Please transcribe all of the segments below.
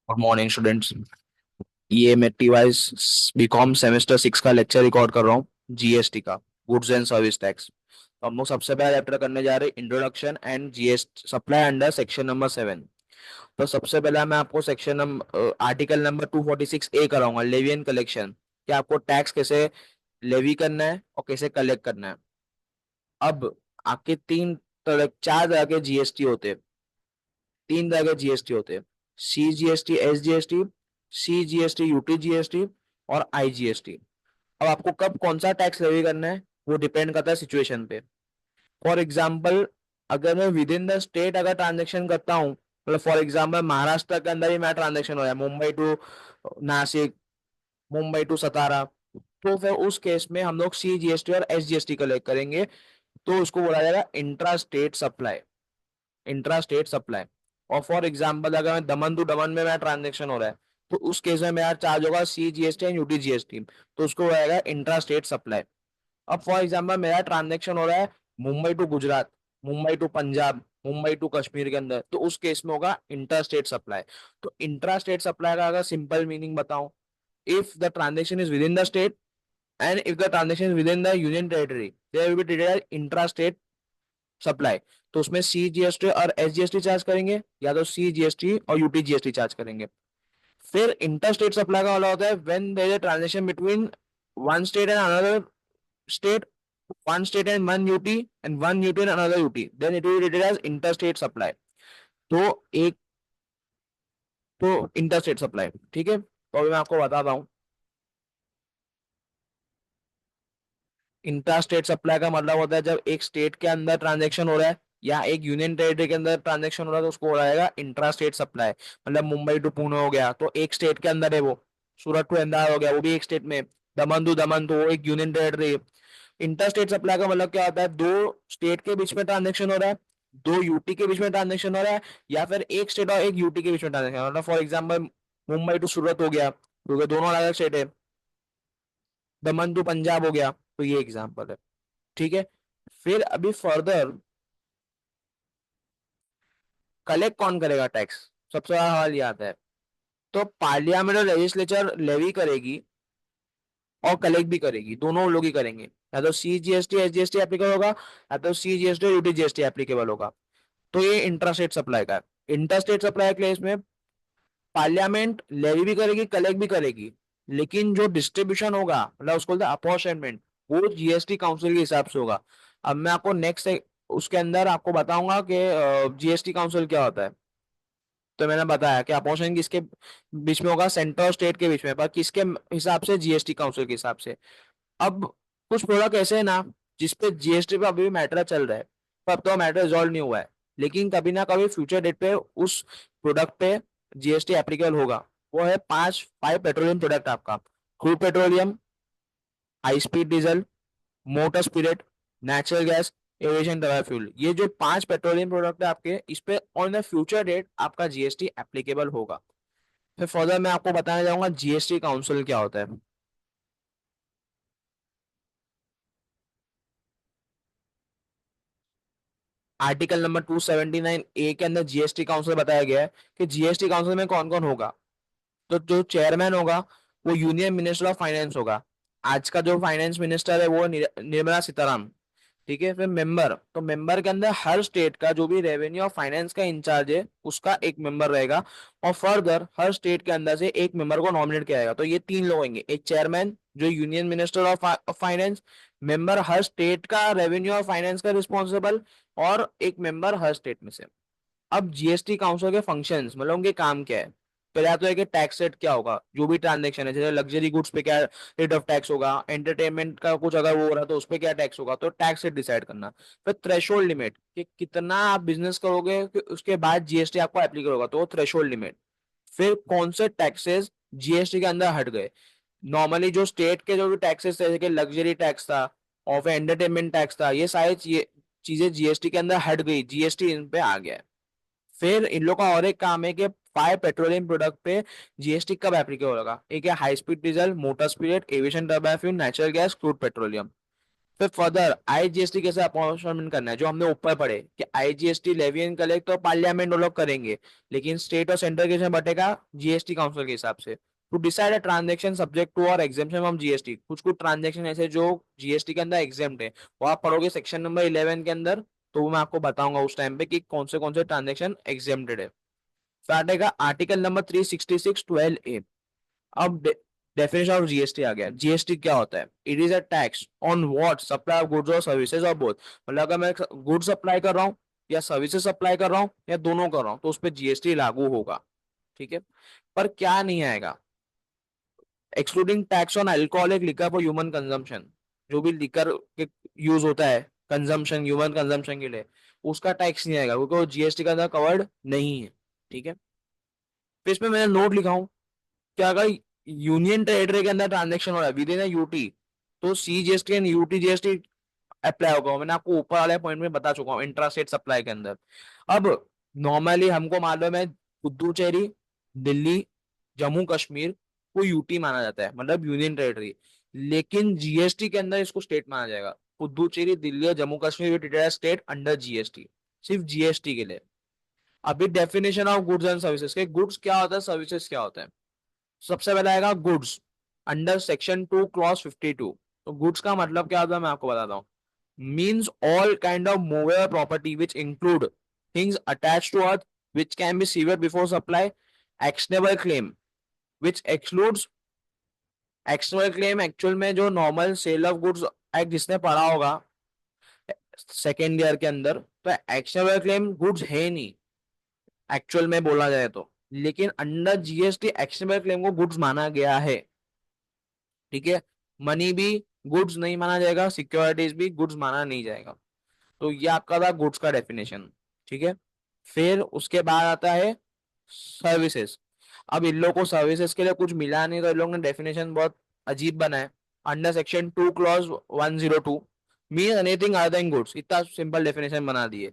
Good morning students. ये मैं टीवाइस BCom semester 6 का लेक्चर रिकॉर्ड कर रहा हूँ। जीएसटी का, गुड्स एंड सर्विस टैक्स। तो हम लोग सबसे पहला चैप्टर करने जा रहे हैं, introduction and GST supply under section number 7। तो सबसे पहला मैं आपको सेक्शन नंबर आर्टिकल नंबर 246 ए कराऊंगा, लेवी एंड कलेक्शन, कि आपको टैक्स कैसे लेवी करना है और कैसे कलेक्ट करना है। अब आपके चार तरह के जीएसटी होते हैं। तीन तरह के जीएसटी होते हैं: C GST, S GST, C GST, UT GST और आई जीएसटी। अब आपको कब कौन सा टैक्स लेवी करना है वो डिपेंड करता है सिचुएशन पे। फॉर एग्जाम्पल, अगर मैं विद इन द स्टेट अगर ट्रांजेक्शन करता हूँ, मतलब फॉर एग्जाम्पल महाराष्ट्र के अंदर ही मेरा ट्रांजेक्शन हो रहा है, मुंबई टू नासिक, मुंबई टू सतारा, तो फिर उस केस में हम लोग सी जीएसटी और एस जीएसटी कलेक्ट करेंगे। तो उसको बोला जाएगा intra state supply. Intra state supply. और फॉर एग्जाम्पल, अगर मैं दमन टू दमन में मेरा ट्रांजेक्शन हो रहा है, तो उस केस में मेरा चार्ज होगा C GST and UT GST, तो उसको रहेगा इंट्रा स्टेट सप्लाई। अब फॉर एग्जाम्पल मेरा ट्रांजेक्शन हो रहा है Mumbai to Gujarat, Mumbai to Punjab, Mumbai to Kashmir के अंदर, तो उस केस में होगा इंटर स्टेट सप्लाई। तो इंट्रा स्टेट सप्लाई का अगर सिंपल मीनिंग बताऊं, if the transaction is within the state and if the transaction is within the union territory, they will be treated as intra state supply. तो उसमें C GST और S GST charge करेंगे, या तो C GST और UT GST charge करेंगे। फिर inter state supply का वाला होता है when there is a transaction between one state and another state, one state and one UT, and one UT and another UT, then it will be treated as inter state supply. तो एक तो inter state supply, ठीक है। तो अभी मैं आपको बताता हूँ। इंट्रा स्टेट सप्लाई का मतलब होता है जब एक स्टेट के अंदर ट्रांजेक्शन हो रहा है या एक यूनियन टेरिटरी के अंदर ट्रांजेक्शन हो रहा है, तो उसको हो जाएगा इंट्रा स्टेट सप्लाई। मतलब मुंबई टू पुणे हो गया तो एक स्टेट के अंदर है वो, सूरत टू अहमदाबाद हो गया वो भी एक स्टेट में, दमन तो वो एक यूनियन टेरिटरी है। इंटर स्टेट सप्लाई का मतलब क्या होता है, दो स्टेट के बीच में ट्रांजेक्शन हो रहा है, दो यूटी के बीच में ट्रांजेक्शन हो रहा है, या फिर एक स्टेट और एक यूटी के बीच में ट्रांजेक्शन हो रहा है। फॉर एग्जाम्पल, मुंबई टू सूरत हो गया क्योंकि दोनों अलग स्टेट है, दमन टू पंजाब हो गया, तो ये एग्जाम्पल है, ठीक है। फिर अभी फर्दर कलेक्ट कौन करेगा टैक्स, सबसे बड़ा सवाल ये आता है। तो पार्लियामेंट और लेजिस्लेचर लेवी करेगी और कलेक्ट भी करेगी, दोनों लोग ही करेंगे। या तो C GST S GST applicable होगा, या तो सी जीएसटी और यूटी जीएसटी एप्लीकेबल होगा। तो ये इंट्रास्टेट सप्लाई का है। इंटरस्टेट सप्लाई के इसमें पार्लियामेंट लेवी भी करेगी, कलेक्ट भी करेगी, लेकिन जो डिस्ट्रीब्यूशन होगा, मतलब उसको बोलते हैं अपॉर्शनमेंट, वो जीएसटी काउंसिल के हिसाब से होगा। अब मैं आपको नेक्स्ट उसके अंदर आपको बताऊंगा कि जीएसटी काउंसिल क्या होता है। तो मैंने बताया कि अपोजिशन किसके बीच में होगा, सेंटर और स्टेट के बीच में, पर किसके हिसाब से, जीएसटी काउंसिल के हिसाब से। अब कुछ प्रोडक्ट ऐसे है ना जिसपे जीएसटी पे अभी भी मैटर चल रहा है, पर अब तो मैटर रिजॉल्व नहीं हुआ है, लेकिन कभी ना कभी फ्यूचर डेट पे उस प्रोडक्ट पे जीएसटी एप्लीकेबल होगा। वो है फाइव पेट्रोलियम प्रोडक्ट आपका: crude petroleum, high speed diesel, motor spirit, natural gas, aviation fuel. ये जो पांच पेट्रोलियम प्रोडक्ट है आपके, इस पे ऑन द फ्यूचर डेट आपका जीएसटी एप्लीकेबल होगा। फिर फर्दर मैं आपको बताने जाऊंगा जीएसटी काउंसिल क्या होता है। आर्टिकल नंबर 279 ए के अंदर जीएसटी काउंसिल बताया गया है कि जीएसटी काउंसिल में कौन कौन होगा। तो जो चेयरमैन होगा वो यूनियन मिनिस्टर ऑफ फाइनेंस होगा। आज का जो फाइनेंस मिनिस्टर है वो निर्मला सीताराम, ठीक है। फिर मेंबर, तो मेंबर के अंदर हर स्टेट का जो भी रेवेन्यू और फाइनेंस का इंचार्ज है उसका एक मेंबर रहेगा। और फर्दर हर स्टेट के अंदर से एक मेंबर को नॉमिनेट किया जाएगा। तो ये तीन लोग होंगे: एक चेयरमैन जो union minister of finance, member her state का रेवेन्यू और फाइनेंस का रिस्पॉन्सिबल, और एक मेंबर हर स्टेट में से। अब जीएसटी काउंसिल के फंक्शंस, मतलब उनके काम क्या है। पहला तो है कि टैक्स रेट क्या होगा, जो भी ट्रांजेक्शन है, जैसे लग्जरी गुड्स पे क्या रेट ऑफ टैक्स होगा, एंटरटेनमेंट का कुछ अगर वो हो रहा है तो उस पे क्या टैक्स होगा, तो टैक्स रेट डिसाइड करना। फिर थ्रेशोल्ड लिमिट, कि कितना आप बिजनेस करोगे कि उसके बाद जीएसटी आपको एप्लीकेबल होगा, तो थ्रेशोल्ड लिमिट। फिर कौन से टैक्सेस जीएसटी के अंदर हट गए। नॉर्मली जो स्टेट के जो भी टैक्सेस थे, जैसे कि लग्जरी टैक्स था और फिर एंटरटेनमेंट टैक्स था, ये सारी चीजें जीएसटी के अंदर हट गई, जीएसटी इन पे आ गया है। फिर इन लोग का और एक काम है कि फाइव पेट्रोलियम प्रोडक्ट पे जीएसटी कब एप्लीकेबल होगा। एक है high speed diesel, motor spirit, aviation turbine fuel, natural gas, crude petroleum. फिर फर्दर आईजीएसटी कैसे अपॉइंटमेंट करना है, जो हमने ऊपर पढ़े कि आईजीएसटी लेवी एंड कलेक्ट तो पार्लियामेंट वो लोग करेंगे, लेकिन स्टेट और सेंटर कैसे बटेगा, जीएसटी काउंसिल के हिसाब से। To decide a transaction subject to और एग्जेम्पशन फ्रॉम जीएसटी, कुछ कुछ ट्रांजेक्शन ऐसे जो जीएसटी के अंदर एग्जेम्प्ट है, वो आप पढ़ोगे सेक्शन नंबर 11 के अंदर, तो वो मैं आपको बताऊंगा उस टाइम पे कि कौन से ट्रांजेक्शन एग्जेम्प्टेड है। फिर आटेगा आर्टिकल नंबर 366(12)(a). अब डेफिनेशन ऑफ जीएसटी आ गया। जीएसटी क्या होता है? It is a tax on what supply of goods or services और बोथ। मतलब अगर मैं गुड्स सप्लाई कर रहा हूँ या सर्विसेज सप्लाई कर रहा हूँ या दोनों कर रहा हूँ तो उस पर जीएसटी लागू होगा। ठीक है, पर क्या नहीं आएगा? Excluding tax on alcoholic liquor for human consumption, जो भी लिकर के यूज होता है कंजम्पशन, ह्यूमन कंजम्पशन के लिए, उसका टैक्स नहीं आएगा क्योंकि वो जीएसटी का अंदर कवर्ड नहीं है। ठीक है, फिर इसमें मैंने नोट लिखा हूँ कि अगर यूनियन टेरिटरी के अंदर ट्रांजेक्शन हो रहा है विद इन यूटी, तो CGST and UT GST apply होगा। मैंने आपको ऊपर वाले पॉइंट में बता चुका हूँ इंट्रा स्टेट सप्लाई के अंदर। अब नॉर्मली हमको मालूम है पुदुचेरी, दिल्ली, जम्मू कश्मीर को यूटी माना जाता है, मतलब यूनियन टेरिटरी, लेकिन जीएसटी के अंदर इसको स्टेट माना जाएगा। पुदुचेरी, दिल्ली और Jammu Kashmir treated as state under GST, सिर्फ जीएसटी के लिए। अभी definition of goods and services के, गुड्स क्या होता है, सर्विसेज क्या होता है। सबसे पहले आएगा गुड्स अंडर सेक्शन 2 क्लॉज 52। तो गुड्स का मतलब क्या होता है मैं आपको बताता हूँ। Means all kind of movable property which include things attached to earth which can be sever before supply. Actionable claim which excludes, actionable claim actual में जो normal sale of goods act जिसने पढ़ा होगा सेकेंड ईयर के अंदर, तो actionable claim goods है नहीं एक्चुअल में बोला जाए तो, लेकिन अंडर जीएसटी एक्शनेबल क्लेम को गुड्स माना गया है। ठीक है, मनी भी गुड्स नहीं माना जाएगा, सिक्योरिटीज भी गुड्स माना नहीं जाएगा। तो ये आपका था गुड्स का डेफिनेशन। ठीक है, फिर उसके बाद आता है सर्विसेज। अब इन लोगों को सर्विसेज के लिए कुछ मिला नहीं, तो इन लोगों ने डेफिनेशन बहुत अजीब बना है। Under section 2 clause 102 mean anything other than goods, इतना सिंपल डेफिनेशन बना दिए।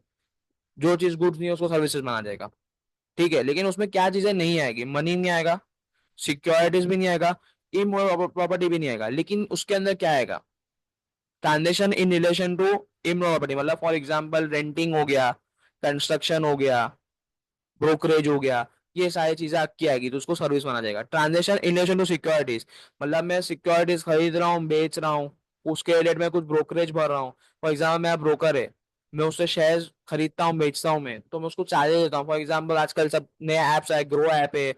जो चीज गुड्स नहीं है उसको सर्विसेज माना जाएगा। ठीक है, लेकिन उसमें क्या चीजें नहीं आएगी, मनी नहीं आएगा, सिक्योरिटीज भी नहीं आएगा, इमोरल प्रॉपर्टी भी नहीं आएगा, लेकिन उसके अंदर क्या आएगा, transaction in relation to immoral property. मतलब फॉर एग्जांपल रेंटिंग हो गया, कंस्ट्रक्शन हो गया, ब्रोकरेज हो गया, ये सारी चीजें आपकी आएगी तो उसको सर्विस माना जाएगा। Transaction in relation to securities, मतलब मैं सिक्योरिटीज खरीद रहा हूँ, बेच रहा हूँ, उसके रिलेटेड में कुछ ब्रोकरेज भर रहा हूँ। फॉर एग्जाम्पल मेरा ब्रोकर है, मैं उससे शेयर खरीदता हूँ बेचता हूँ, मैं तो मैं उसको चार्जेस देता हूँ। फॉर एग्जाम्पल आजकल सब नए एप्स आए, ग्रो ऐप है,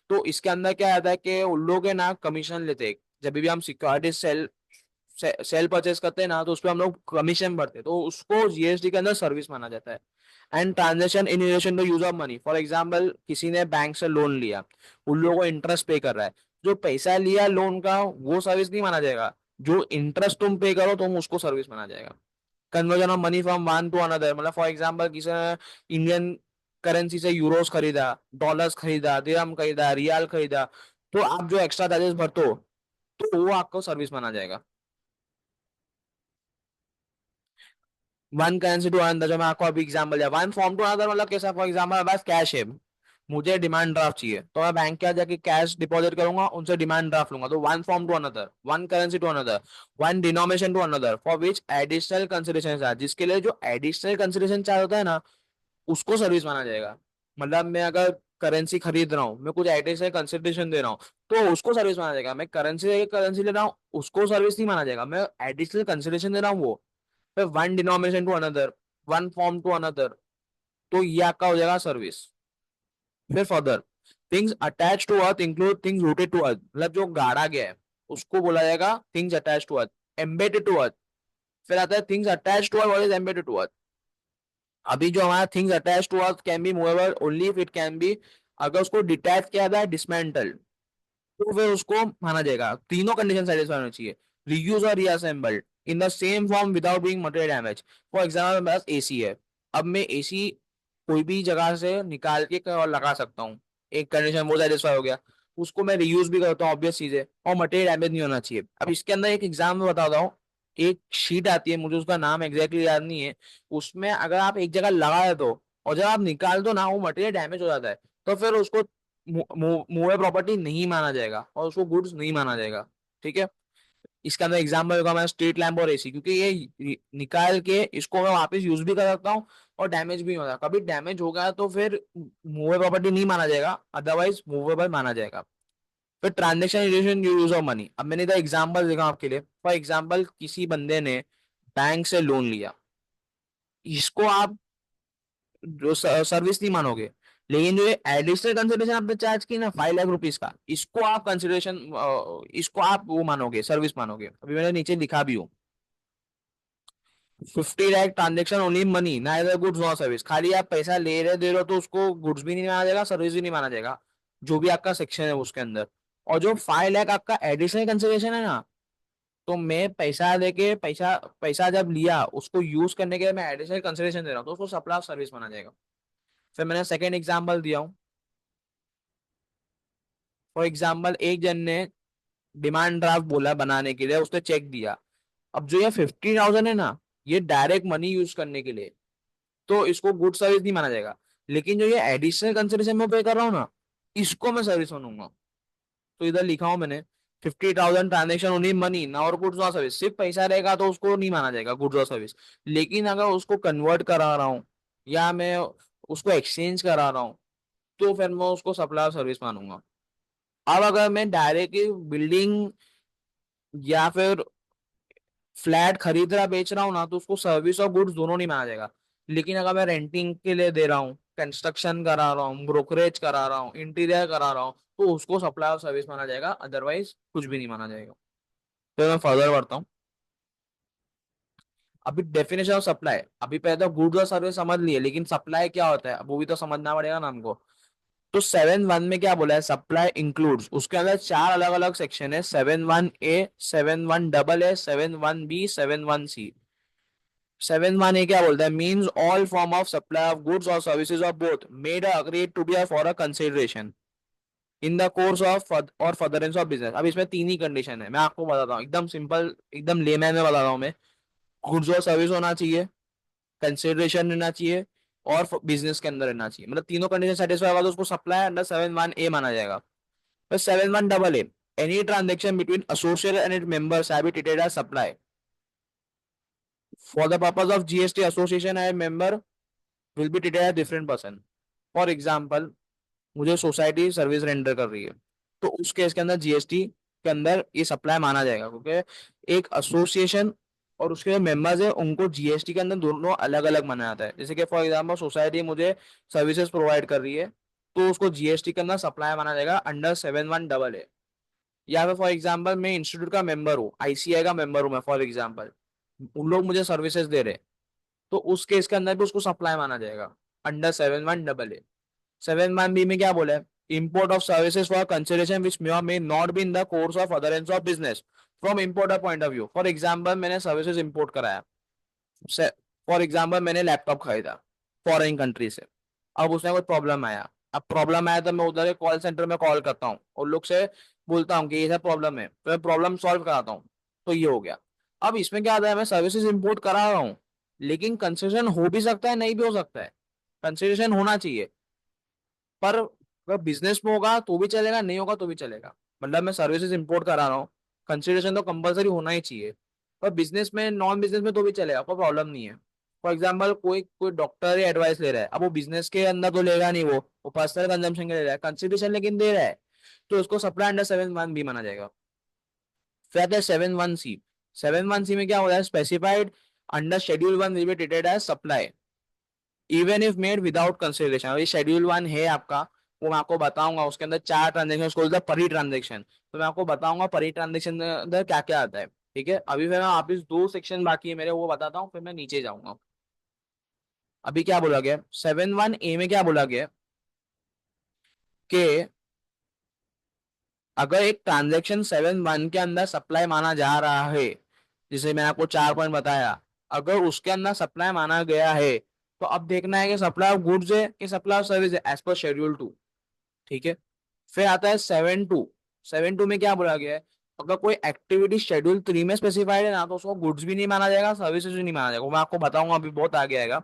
तो इसके अंदर क्या आता है कि उन लोग है ना कमीशन लेते हैं। जब भी हम सिक्योरिटी सेल परचेस करते हैं ना, तो उस पर हम लोग कमीशन भरते हैं, तो उसको जीएसटी के अंदर सर्विस माना जाता है। And transaction in relation to use of money, for example किसी ने बैंक से लोन लिया, उन लोगों को इंटरेस्ट पे कर रहा है, जो पैसा लिया लोन का वो सर्विस नहीं माना जाएगा, जो इंटरेस्ट तुम पे करो तुम उसको सर्विस माना जाएगा। Conversion of money from one two another, मतलब फॉर एग्जाम्पल किसी ने इंडियन करेंसी से यूरोस खरीदा, डॉलर्स खरीदा, दिरहम खरीदा, रियाल खरीदा, तो आप जो एक्स्ट्रा चार्जेस भरते हो तो वो आपको सर्विस माना जाएगा। वन करेंसी टू अनदर, जो मैं आपको अभी एग्जांपल दिया, वन फॉर्म टू अनदर मतलब कैसा, फॉर एग्जांपल मेरे पास कैश है, मुझे डिमांड ड्राफ्ट चाहिए, तो मैं बैंक के जाके कैश डिपॉजिट करूंगा, उनसे डिमांड ड्राफ्ट लूंगा, तो one form to another, one currency to another, one denomination to another for which additional consideration charge, जिसके लिए जो एडिशनल कंसिडरेशन चार्ज होता है ना उसको सर्विस माना जाएगा। मतलब मैं अगर करेंसी खरीद रहा हूँ, मैं कुछ एडिशनल कंसिडरेशन दे रहा हूँ, तो उसको सर्विस माना जाएगा। मैं करेंसी करेंसी ले रहा हूँ उसको सर्विस नहीं माना जाएगा, मैं एडिशनल कंसिडरेशन दे रहा हूँ वो। फिर one denomination to another, one form to another, तो ये आपका हो जाएगा सर्विस। फिर further things attach to earth include things rooted to earth, मतलब जो गाड़ा गया है उसको बोला जाएगा things attach to earth. Embedded to earth, फिर आता है things attach to earth, what is embedded to earth. अभी जो हमारा things attach to earth can be movable only if it can be, अगर उसको डिटैच किया जाए डिसमेंटल, तो फिर उसको माना जाएगा। तीनों कंडीशन सेटिस्फाई होनी चाहिए, रीयूज और reassembled in the same form without being material damage. For example मेरे पास एसी है, अब मैं एसी कोई भी जगह से निकाल के कहीं और लगा सकता हूँ, एक कंडीशन वो सेटिस्फाई हो गया। उसको मैं रीयूज भी करता हूँ ऑब्वियस चीज है, और मटेरियल डैमेज नहीं होना चाहिए। अब इसके अंदर एक एग्जाम में बताता हूँ, एक शीट आती है, मुझे उसका नाम एग्जैक्टली याद नहीं है, उसमें अगर आप एक जगह लगा दो और जब आप निकाल दो ना वो मटेरियल डैमेज हो जाता है, तो फिर उसको मूवेबल प्रॉपर्टी नहीं माना जाएगा और उसको गुड्स नहीं माना जाएगा। ठीक है, इसका अंदर एग्जाम्पल होगा मैं स्ट्रीट लैम्प और एसी, क्योंकि ये निकाल के इसको मैं वापस यूज भी कर सकता हूँ और डैमेज भी नहीं होता। कभी डैमेज हो गया तो फिर मूवेबल प्रॉपर्टी नहीं माना जाएगा, अदरवाइज मूवेबल माना जाएगा। फिर transaction relation use of money, अब मैंने इधर एग्जाम्पल देखा आपके लिए। फॉर एग्जाम्पल किसी बंदे ने बैंक से लोन लिया, इसको आप जो सर्विस नहीं मानोगे, लेकिन जो ये एडिशनल कंसिडरेशन आपने चार्ज की ना 5 लाख रुपीज का, इसको आप कंसिडरेशन, इसको आप वो मानोगे, सर्विस मानोगे। अभी मैंने नीचे लिखा भी हूँ, 50 lakh transaction only money neither goods nor service. खाली आप पैसा ले रहे दे रहे हो तो उसको गुड्स भी नहीं माना जाएगा, सर्विस भी नहीं माना जाएगा, जो भी आपका सेक्शन है उसके अंदर। और जो 5 लाख आपका एडिशनल कंसिडरेशन है ना, तो मैं पैसा देके पैसा पैसा जब लिया उसको यूज करने के लिए मैं एडिशनल कंसिडरेशन दे रहा हूँ, तो उसको सप्लाई ऑफ सर्विस माना जाएगा। फिर मैंने सेकंड एग्जांपल दिया हूँ। फॉर एग्जांपल एक जन ने डिमांड ड्राफ्ट बोला बनाने के लिए, उसने चेक दिया। अब जो ये 50,000 है ना, ये डायरेक्ट मनी यूज करने के लिए, तो इसको गुड सर्विस नहीं माना जाएगा। लेकिन जो ये एडिशनल कंसिडरेशन में पे कर रहा हूँ ना, इसको मैं सर्विस मानूंगा। तो इधर लिखा हूं मैंने, 50,000 ट्रांजेक्शन ओनली मनी ना और गुड्स और सर्विस। सिर्फ पैसा रहेगा तो उसको नहीं माना जाएगा गुड्स और सर्विस। लेकिन अगर उसको कन्वर्ट करा रहा हूँ या मैं उसको एक्सचेंज करा रहा हूँ, तो फिर मैं उसको सप्लाई सर्विस मानूंगा। अब अगर मैं डायरेक्ट बिल्डिंग या फिर फ्लैट खरीद रहा बेच रहा हूँ ना, तो उसको सर्विस और गुड्स दोनों नहीं माना जाएगा। लेकिन अगर मैं रेंटिंग के लिए दे रहा हूँ, कंस्ट्रक्शन करा रहा हूँ, ब्रोकरेज करा रहा हूँ, इंटीरियर करा रहा हूँ, तो उसको सप्लाई और सर्विस माना जाएगा, अदरवाइज कुछ भी नहीं माना जाएगा। फिर मैं फर्दर बढ़ता हूँ। अभी डेफिनेशन ऑफ सप्लाई, अभी पहले तो गुड्स और सर्विस समझ लिए, लेकिन सप्लाई क्या होता है वो भी तो समझना पड़ेगा ना हमको। तो 7.1 में क्या बोला है, सप्लाई इंक्लूड्स, उसके अंदर 4 अलग अलग सेक्शन है, 7.1 ए, 7.1 ए, 7.1 बी, 7.1 सी। 7.1 ए क्या बोलता है, means all form of supply of goods or services of both made agreed to be for a consideration in the course of or furtherance of business. अब इसमें तीन ही कंडीशन है, मैं आपको बताता हूँ एकदम सिंपल, एकदम लेमैन में बता रहा हूँ मैं। गुड्स और सर्विस होना चाहिए, कंसिडरेशन रहना चाहिए, और बिजनेस के अंदर रहना चाहिए। मतलब तीनों कंडीशन सेटिस्फाई होगा तो उसको सप्लाई अंडर 7.1 ए माना जाएगा। फिर 7.1 A, any transaction between associate and it members have be treated as supply for the purpose of GST. Association and member will be treated as different person. For example, मुझे society service render कर रही है, तो उस case के अंदर GST के अंदर ये सप्लाई माना जाएगा, क्योंकि एक एसोसिएशन और उसके जो मेंबर्स है उनको जीएसटी के अंदर दोनों अलग अलग माना जाता है। जैसे कि फॉर एग्जांपल सोसाइटी मुझे सर्विसेज प्रोवाइड कर रही है, तो उसको जीएसटी के अंदर सप्लाई माना जाएगा अंडर 7.1 ए। या फिर फॉर एग्जाम्पल मैं इंस्टीट्यूट का मेंबर हूँ, आईसीआई का मेंबर हूँ मैं फॉर एग्जाम्पल, उन लोग मुझे सर्विसेज दे रहे हैं, तो उस केस के अंदर भी उसको सप्लाई माना जाएगा अंडर 7.1 ए। 7.1 बी में क्या बोला है, import of services for consideration which may or may not be in the course of furtherance of business from importer point of view। For example मैंने सर्विसेज इंपोर्ट कराया, फॉर एग्जाम्पल मैंने laptop खरीदा foreign country से। अब उसमें कुछ problem आया, अब प्रॉब्लम आया तो मैं उधर कॉल सेंटर में कॉल करता हूँ और लोग से बोलता हूँ कि ये सब प्रॉब्लम है, तो मैं प्रॉब्लम सॉल्व कराता हूँ। तो ये हो गया। अब इसमें क्या आता है, मैं सर्विसेज इंपोर्ट करा रहा हूँ, लेकिन कंसेशन हो भी सकता है, नहीं भी हो सकता है। कंसिडरेशन होना चाहिए, पर अगर बिजनेस में होगा तो भी चलेगा, नहीं होगा तो भी चलेगा। मतलब मैं सर्विसेज इंपोर्ट करा रहा हूँ, कंसिडरेशन तो कंपलसरी होना ही चाहिए। पर बिजनेस में, नॉन बिजनेस में तो भी चलेगा, कोई प्रॉब्लम नहीं है। फॉर एग्जाम्पल कोई कोई डॉक्टर ही एडवाइस ले रहा है, अब वो बिजनेस के अंदर तो लेगा नहीं, वो पर्सनल कंजम्पशन के ले रहा है, कंसिडरेशन लेकिन दे रहा है, तो उसको सप्लाई अंडर 7.1 बी माना जाएगा। फिर आता है 7.1 सी। 7.1 सी में क्या हो रहा है, specified under schedule 1 will be treated as supply even if made without consideration. ये शेड्यूल 1 है आपका, वो मैं आपको बताऊंगा। उसके अंदर 4 ट्रांजेक्शन, उसको बोलते हैं परी ट्रांजेक्शन। तो मैं आपको बताऊंगा परी ट्रांजेक्शन के अंदर क्या क्या आता है। ठीक है, अभी फिर मैं वापिस 2 सेक्शन बाकी है मेरे, वो बताता हूँ, फिर मैं नीचे जाऊंगा। अभी क्या बोला गया, 7.1 ए में क्या बोला गया कि अगर एक ट्रांजेक्शन 7.1 के अंदर सप्लाई माना जा रहा है, जिसे मैंने आपको 4 पॉइंट बताया, अगर उसके अंदर सप्लाई माना गया है, तो अब देखना है कि सप्लाई ऑफ गुड्स है कि सप्लाई ऑफ सर्विस है, एज पर शेड्यूल 2। ठीक है, फिर आता है 7.2। 7.2 में क्या बोला गया है, अगर कोई एक्टिविटी शेड्यूल 3 में स्पेसिफाइड है ना, तो उसको गुड्स भी नहीं माना जाएगा, सर्विसेज भी नहीं माना जाएगा। वो मैं आपको बताऊंगा, अभी बहुत आगे आएगा।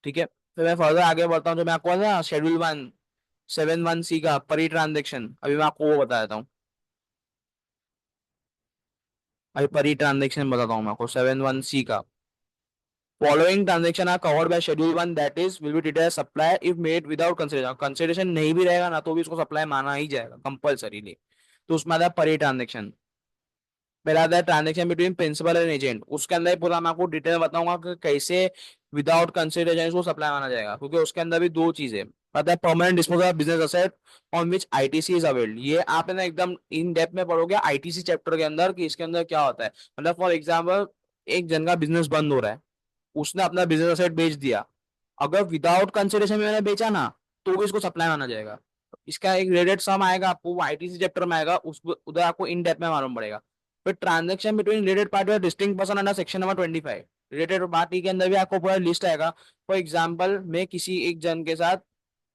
ठीक है, फिर मैं फर्दर आगे बढ़ता हूँ, जो मैं आपको ना शेड्यूल 1 7.1 सी का परी ट्रांजेक्शन, अभी मैं आपको वो बता देता हूँ। अभी परी ट्रांजेक्शन बताता हूँ मैं आपको 7(1)(c) का। Following transaction are covered by schedule 1, that is will be treated as supply if made without consideration. Consideration नहीं भी रहेगा ना तो भी उसको सप्लाई माना ही जाएगा कंपल्सरीली। तो उसमें आता है परी ट्रांजेक्शन। पहला आता है transaction between principal and agent. उसके अंदर ही पूरा मैं आपको डिटेल बताऊंगा कि कैसे विदाउट कंसिडरेशन इसको सप्लाई माना जाएगा, क्योंकि उसके अंदर भी दो चीजें पता है। Permanent disposal of business asset on which ITC is availed. ये आप है ना एकदम इन डेप्थ में पढ़ोगे आईटीसी चैप्टर के अंदर कि इसके अंदर क्या होता है। मतलब फॉर एग्जाम्पल एक जन का बिजनेस बंद हो रहा है, उसने अपना बिजनेस असेट बेच दिया, अगर विदाउट कंसिडरेशन में मैंने बेचा ना तो भी इसको सप्लाई माना जाएगा। इसका एक रेटेड सम आएगा आपको आईटीसी चैप्टर में आएगा, उस उधर आपको इन डेप्थ में मालूम पड़ेगा। फिर ट्रांजेक्शन बिटवीन रिलेटेड पार्टी और distinct person under section number 25। Related party के अंदर भी आपको पूरा लिस्ट आएगा। फॉर एग्जाम्पल मैं किसी एक जन के साथ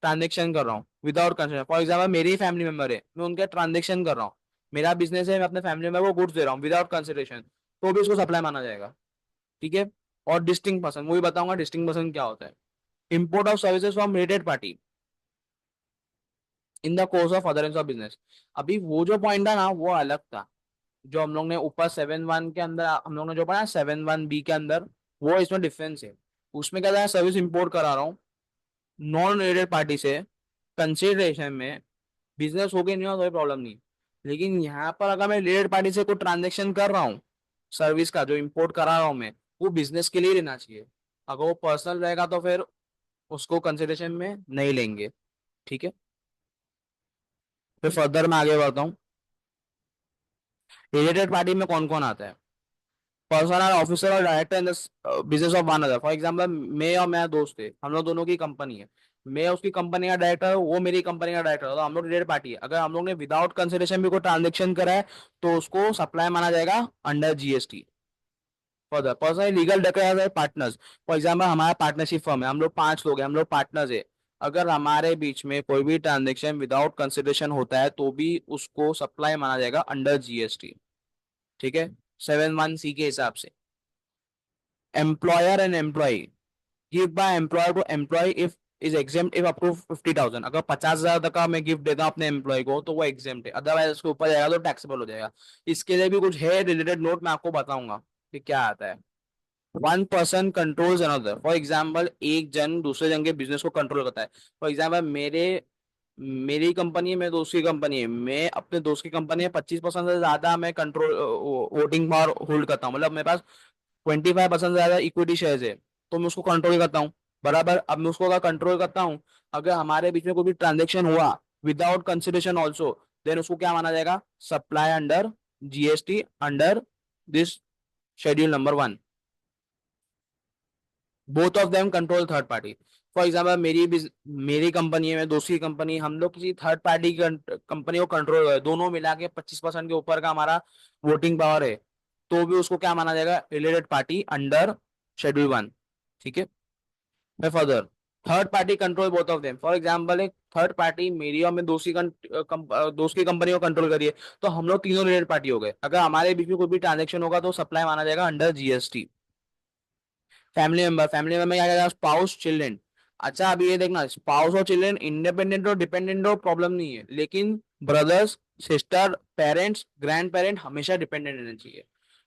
ट्रांजेक्शन कर रहा हूँ विदाउट कंसिडरेशन। फॉर एग्जाम्पल मेरे ही फैमिली मेंबर है, मैं उनके ट्रांजेक्शन कर रहा हूँ, मेरा बिजनेस है, मैं अपने फैमिली मेंबर को गुड्स दे रहा हूँ विदाउट कंसिडरेशन, तो भी इसको सप्लाई माना जाएगा। ठीक है। और डिस्टिंक्ट पर्सन वही बताऊंगा डिस्टिंक्ट पर्सन क्या होता है। Import of services from related party in the course of other of business. अभी वो जो पॉइंट था ना वो अलग था, जो हम लोग ने ऊपर 7(1) के अंदर हम लोग ने जो पढ़ा 7(1)(b) के अंदर, वो इसमें डिफरेंस है। उसमें क्या था, सर्विस इंपोर्ट करा रहा हूँ नॉन रिलेटेड पार्टी से, कंसिडरेशन में बिजनेस हो गया नहीं हो कोई प्रॉब्लम नहीं। लेकिन यहाँ पर अगर मैं रिलेटेड पार्टी से कोई ट्रांजेक्शन कर रहा हूँ, सर्विस का जो इंपोर्ट करा रहा हूँ मैं, वो बिजनेस के लिए रहना चाहिए। अगर वो पर्सनल रहेगा तो फिर उसको कंसिडरेशन में नहीं लेंगे। ठीक है। फिर फर्दर मैं आगे बढ़ता हूँ। रिलेटेड पार्टी में कौन कौन आता है। पर्सन और ऑफिसर और director in the business of one other. For example मैं और मेरा दोस्त है, हम लोग दोनों की कंपनी है, मैं उसकी कंपनी का डायरेक्टर हूँ, वो मेरी कंपनी का डायरेक्टर है, तो हम लोग रिलेटेड पार्टी है। अगर हम लोग ने विदाउट कंसिडरेशन भी कोई ट्रांजेक्शन करा है तो उसको सप्लाई माना जाएगा under GST. Further person legal decker partners. For example हमारा पार्टनरशिप फर्म है, हम लोग 5 लोग हैं, हम लोग पार्टनर्स है। अगर हमारे बीच में कोई भी ट्रांजेक्शन विदाउट कंसिडरेशन होता है तो भी उसको सप्लाई माना जाएगा अंडर जीएसटी। ठीक है। 7(1)(c) के हिसाब से। Employer and employee give by employer to employee if is exempt if up to 50,000। अगर 50,000 तक का मैं गिफ्ट देता हूँ अपने एम्प्लॉय को तो वो एग्जेम्प्ट है, अदरवाइज उसके ऊपर जाएगा तो टैक्सेबल हो जाएगा। इसके लिए भी कुछ है रिलेटेड नोट, मैं आपको बताऊंगा कि क्या आता है। One person controls another. For example एक जन दूसरे जन के बिजनेस को कंट्रोल करता है। फॉर एग्जाम्पल मेरी कंपनी है, मेरे दोस्त की कंपनी है, मैं अपने दोस्त की कंपनी में 25% से ज्यादा मैं कंट्रोल वोटिंग पावर होल्ड करता हूँ, मतलब मेरे पास 25% से ज्यादा इक्विटी शेयर्स है, तो मैं उसको कंट्रोल करता हूँ। बराबर। अब मैं उसको अगर कंट्रोल करता हूँ, अगर हमारे बीच में कोई भी ट्रांजेक्शन हुआ विदाउट कंसिडरेशन ऑल्सो, देन उसको क्या माना जाएगा, supply under GST under this schedule number 1। Both of them control third party. For example मेरी कंपनी है, मेरे दोस्त की कंपनी, हम लोग किसी थर्ड पार्टी कंपनी को कंट्रोल कर, दोनों मिला के 25% के ऊपर का हमारा वोटिंग पावर है, तो भी उसको क्या माना जाएगा, रिलेटेड पार्टी अंडर शेड्यूल 1। ठीक है। मैं further third party control both of them. For example एक थर्ड पार्टी मेरी और मेरे दोस्त की कंपनी को कंट्रोल करिए, तो हम लोग तीनों रिलेटेड पार्टी हो गए। अगर हमारे बीच में कोई भी ट्रांजेक्शन होगा तो सप्लाई माना जाएगा अंडर जीएसटी। फैमिली मेंबर में क्या क्या स्पाउस चिल्ड्रेन। अच्छा अभी ये देखना, स्पाउस और चिल्ड्रेन इंडिपेंडेंट और डिपेंडेंट हो प्रॉब्लम नहीं है, लेकिन brothers sister parents grand parent हमेशा डिपेंडेंट रहना चाहिए।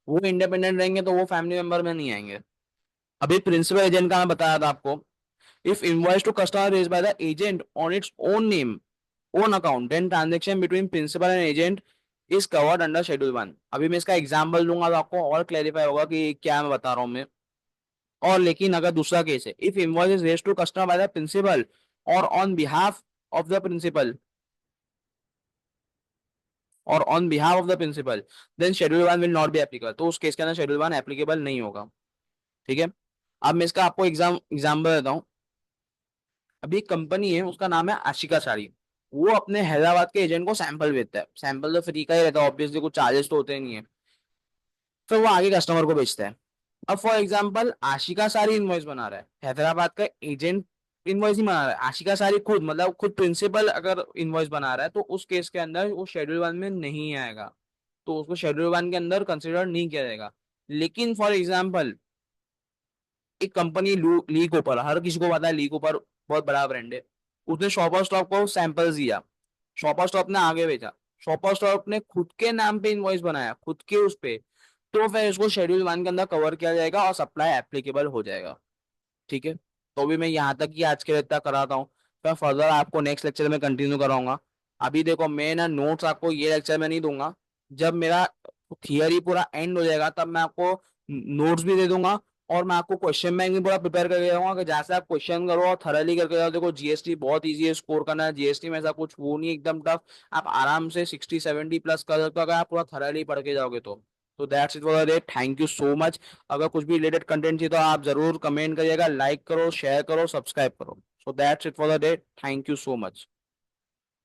वो इंडिपेंडेंट रहेंगे तो वो फैमिली मेंबर में नहीं आएंगे। अभी प्रिंसिपल एजेंट का मैं बताया था आपको। If invoice to customer raise by the agent on its own name own account, then transaction between principal and agent is covered under schedule 1। अभी मैं इसका एग्जाम्पल दूंगा तो आपको और क्लेरिफाई होगा कि क्या मैं बता रहा हूँ मैं। और लेकिन अगर दूसरा केस है, if invoice is raised to customer by the principal or on behalf of the principal or on behalf of the principal, then schedule 1 will not be applicable. तो उस केस के अंदर शेड्यूल 1 एप्लीकेबल नहीं होगा। ठीक है। अब मैं इसका आपको एग्जाम्पल देता हूँ। अभी एक कंपनी है, उसका नाम है आशिका साड़ी। वो अपने हैदराबाद के एजेंट को सैंपल बेचता है, सैंपल तो फ्री का ही रहता है ऑब्वियसली, कुछ चार्जेस तो होते नहीं है। फिर वो आगे कस्टमर को बेचता है। अब फॉर एग्जाम्पल आशिका सारी इनवॉइस बना रहा है, हैदराबाद का एजेंट इनवॉइस नहीं बना रहा है, आशिका सारी खुद मतलब खुद प्रिंसिपल अगर इनवॉइस बना रहा है तो उस केस के अंदर वो शेड्यूल 1 में नहीं आएगा, तो उसको शेड्यूल 1 के अंदर कंसिडर नहीं किया जाएगा। लेकिन फॉर एग्जाम्पल एक कंपनी ली कूपर, हर किसी को पता है ली कूपर बहुत बड़ा ब्रांड है, उसने शॉपर स्टॉप को सैंपल्स दिया, शॉपर स्टॉप ने आगे बेचा, शॉपर स्टॉप ने खुद के नाम पे इनवॉइस बनाया खुद के उस पे, तो फिर इसको शेड्यूल 1 के अंदर कवर किया जाएगा और सप्लाई एप्लीकेबल हो जाएगा। ठीक है, तो भी मैं यहाँ तक ही आज के लिए इतना कराता हूँ। फिर फर्दर आपको नेक्स्ट लेक्चर में कंटिन्यू कराऊंगा। अभी देखो मैं ना नोट्स आपको ये लेक्चर में नहीं दूंगा, जब मेरा थियरी पूरा एंड हो जाएगा तब मैं आपको नोट्स भी दे दूंगा, और मैं आपको क्वेश्चन बैंक भी पूरा प्रिपेयर करके जाऊंगा कि जैसे आप क्वेश्चन करो और थरली करके जाओ। देखो जीएसटी बहुत इजी है स्कोर करना, जीएसटी में ऐसा कुछ वो नहीं एकदम टफ, आप आराम से 60-70 प्लस कर सकते हो अगर आप पूरा थरली पढ़ के जाओगे तो that's it for the day, thank you so much. अगर कुछ भी रिलेटेड कंटेंट चाहिए तो आप जरूर कमेंट करिएगा, लाइक करो, शेयर करो, सब्सक्राइब करो। So that's it for the day, thank you so much.